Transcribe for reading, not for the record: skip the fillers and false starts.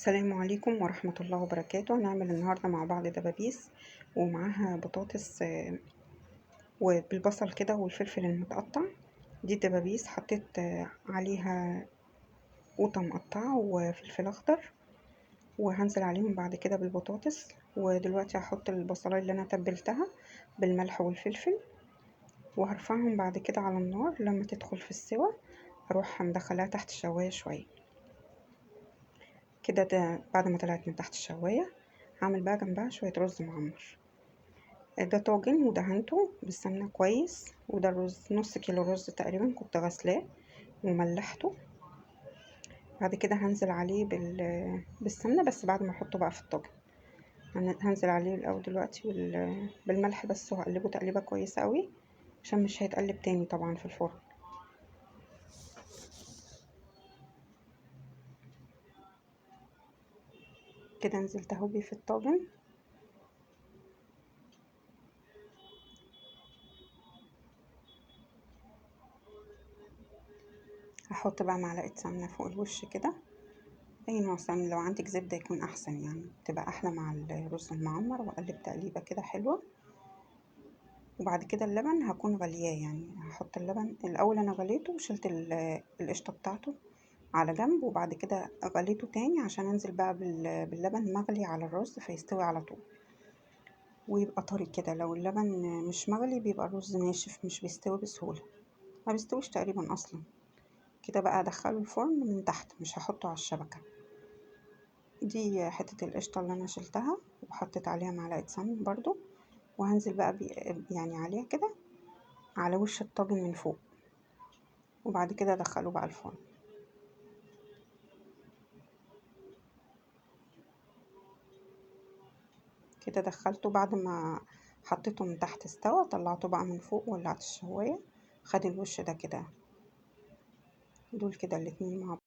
السلام عليكم ورحمة الله وبركاته. هنعمل النهاردة مع بعض دبابيس ومعاها بطاطس وبالبصل كده والفلفل المتقطع. دي الدبابيس حطيت عليها قوطة مقطعة وفلفل أخضر، وهنزل عليهم بعد كده بالبطاطس. ودلوقتي هحط البصلاية اللي أنا تبلتها بالملح والفلفل، وهرفعهم بعد كده على النار. لما تدخل في السوا هروح مدخلها تحت الشواية شوية كده. ده بعد ما طلعت من تحت الشواية هعمل بقى جنبها شوية رز معمر. ده طاجن ودهنته بالسمنة كويس، وده الرز نص كيلو رز تقريبا كنت غسلاه وملحته. بعد كده هنزل عليه بالسمنة، بس بعد ما احطه بقى في الطاجن. هنزل عليه الاول دلوقتي بالملح بس، وهقلبه تقليبة كويسة قوي عشان مش هيتقلب تاني طبعا في الفرن. كده نزلت اهو بيه في الطاجن. هحط بقى معلقة سمنة فوق الوش كده، اي نوع سمنة، لو عندك زبدة يكون احسن، يعني تبقى احلى مع الرز المعمر. واقلب تقليبة كده حلوة. وبعد كده اللبن هكون غلياه، يعني هحط اللبن الاول. انا غليته وشلت القشطة بتاعته على جنب، وبعد كده غليته تاني عشان انزل بقى باللبن مغلي على الرز فيستوي على طول ويبقى طري كده. لو اللبن مش مغلي بيبقى الرز ناشف، مش بيستوي بسهولة، ما بيستويش تقريبا اصلا. كده بقى ادخله الفرن من تحت، مش هحطه على الشبكة. دي حتة القشطة اللي انا شلتها وحطيت عليها معلقة سمن برضو، وهنزل بقى يعني عليها كده على وش الطاجن من فوق، وبعد كده ادخله بقى الفرن. كده دخلته بعد ما حطيته من تحت استوى، طلعته بقى من فوق ولعت الشواية، خد الوش ده كده. دول كده الاتنين مع بعض.